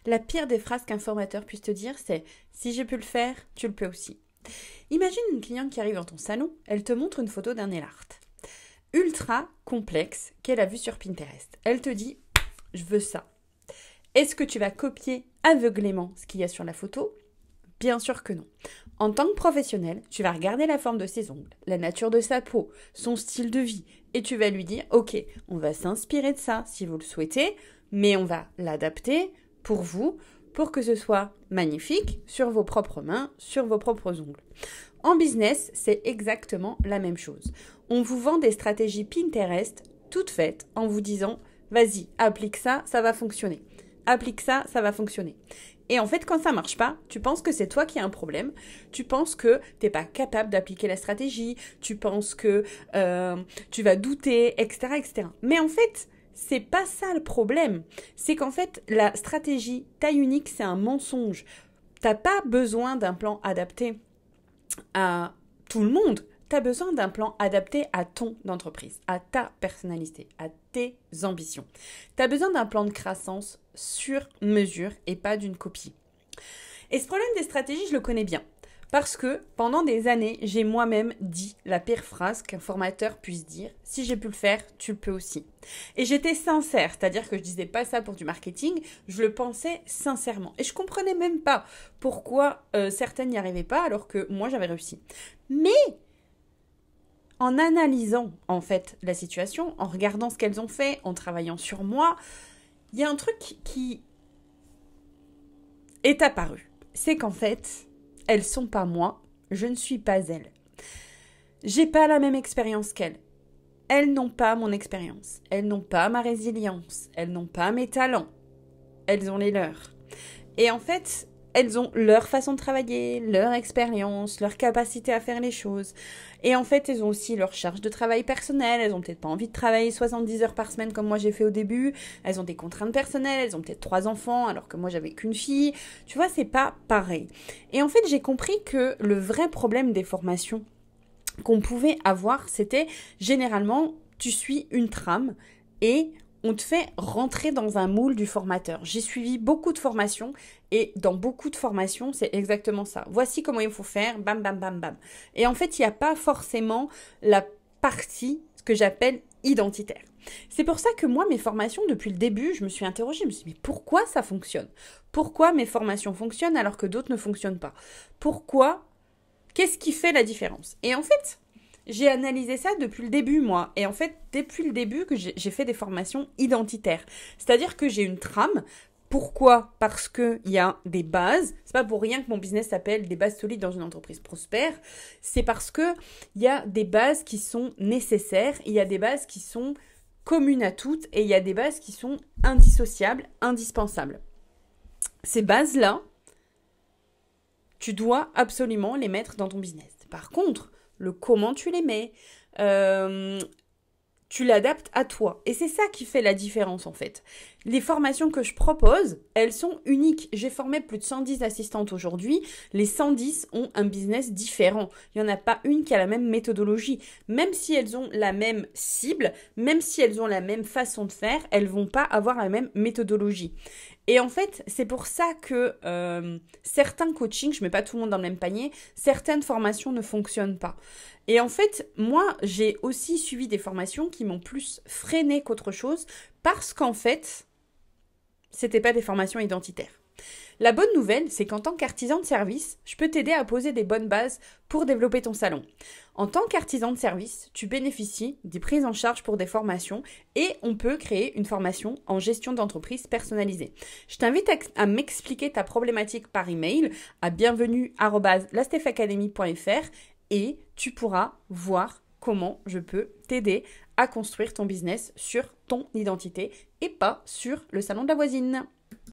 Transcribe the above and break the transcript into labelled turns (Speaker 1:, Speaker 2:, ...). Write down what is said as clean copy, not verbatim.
Speaker 1: La pire des phrases qu'un formateur puisse te dire, c'est « si j'ai pu le faire, tu le peux aussi ». Imagine une cliente qui arrive dans ton salon, elle te montre une photo d'un nail art ultra complexe qu'elle a vu sur Pinterest. Elle te dit « je veux ça ». Est-ce que tu vas copier aveuglément ce qu'il y a sur la photo ? Bien sûr que non. En tant que professionnel, tu vas regarder la forme de ses ongles, la nature de sa peau, son style de vie, et tu vas lui dire « ok, on va s'inspirer de ça si vous le souhaitez, mais on va l'adapter pour vous, pour que ce soit magnifique sur vos propres mains, sur vos propres ongles. » En business, c'est exactement la même chose. On vous vend des stratégies Pinterest toutes faites en vous disant « vas-y, applique ça, ça va fonctionner. Applique ça, ça va fonctionner. » Et en fait, quand ça marche pas, tu penses que c'est toi qui as un problème, tu penses que t'es pas capable d'appliquer la stratégie, tu penses que tu vas douter, etc., etc. Mais en fait, c'est pas ça le problème. C'est qu'en fait, la stratégie taille unique, c'est un mensonge. T'as pas besoin d'un plan adapté à tout le monde. Tu as besoin d'un plan adapté à ton entreprise, à ta personnalité, à tes ambitions. Tu as besoin d'un plan de croissance sur mesure et pas d'une copie. Et ce problème des stratégies, je le connais bien. Parce que pendant des années, j'ai moi-même dit la pire phrase qu'un formateur puisse dire « si j'ai pu le faire, tu le peux aussi ». Et j'étais sincère, c'est-à-dire que je disais pas ça pour du marketing, je le pensais sincèrement. Et je comprenais même pas pourquoi certaines n'y arrivaient pas alors que moi j'avais réussi. Mais en analysant en fait la situation, en regardant ce qu'elles ont fait, en travaillant sur moi, il y a un truc qui est apparu. C'est qu'en fait, elles sont pas moi, je ne suis pas elles. J'ai pas la même expérience qu'elles. Elles n'ont pas mon expérience. Elles n'ont pas ma résilience. Elles n'ont pas mes talents. Elles ont les leurs. Et en fait, elles ont leur façon de travailler, leur expérience, leur capacité à faire les choses. Et en fait, elles ont aussi leur charge de travail personnelle. Elles ont peut-être pas envie de travailler 70 heures par semaine comme moi j'ai fait au début. Elles ont des contraintes personnelles. Elles ont peut-être 3 enfants alors que moi j'avais qu'une fille. Tu vois, c'est pas pareil. Et en fait, j'ai compris que le vrai problème des formations qu'on pouvait avoir, c'était généralement, tu suis une trame et on te fait rentrer dans un moule du formateur. J'ai suivi beaucoup de formations et dans beaucoup de formations, c'est exactement ça. Voici comment il faut faire, bam, bam, bam, bam. Et en fait, il n'y a pas forcément la partie, ce que j'appelle identitaire. C'est pour ça que moi, mes formations, depuis le début, je me suis interrogée, je me suis dit, mais pourquoi ça fonctionne ? Pourquoi mes formations fonctionnent alors que d'autres ne fonctionnent pas ? Pourquoi ? Qu'est-ce qui fait la différence ? Et en fait, j'ai analysé ça depuis le début, moi. Et en fait, depuis le début, que j'ai fait des formations identitaires. C'est-à-dire que j'ai une trame. Pourquoi ? Parce qu'il y a des bases. C'est pas pour rien que mon business s'appelle des bases solides dans une entreprise prospère. C'est parce que il y a des bases qui sont nécessaires. Il y a des bases qui sont communes à toutes. Et il y a des bases qui sont indissociables, indispensables. Ces bases-là, tu dois absolument les mettre dans ton business. Par contre, le comment tu les mets, tu l'adaptes à toi. Et c'est ça qui fait la différence en fait. Les formations que je propose, elles sont uniques. J'ai formé plus de 110 assistantes aujourd'hui. Les 110 ont un business différent. Il n'y en a pas une qui a la même méthodologie. Même si elles ont la même cible, même si elles ont la même façon de faire, elles vont pas avoir la même méthodologie. Et en fait, c'est pour ça que certains coachings, je mets pas tout le monde dans le même panier, certaines formations ne fonctionnent pas. Et en fait, moi, j'ai aussi suivi des formations qui m'ont plus freiné qu'autre chose parce qu'en fait, c'était pas des formations identitaires. La bonne nouvelle, c'est qu'en tant qu'artisan de service, je peux t'aider à poser des bonnes bases pour développer ton salon. En tant qu'artisan de service, tu bénéficies des prises en charge pour des formations et on peut créer une formation en gestion d'entreprise personnalisée. Je t'invite à m'expliquer ta problématique par email à bienvenue@lastefacademy.fr et tu pourras voir comment je peux t'aider à construire ton business sur ton identité et pas sur le salon de la voisine.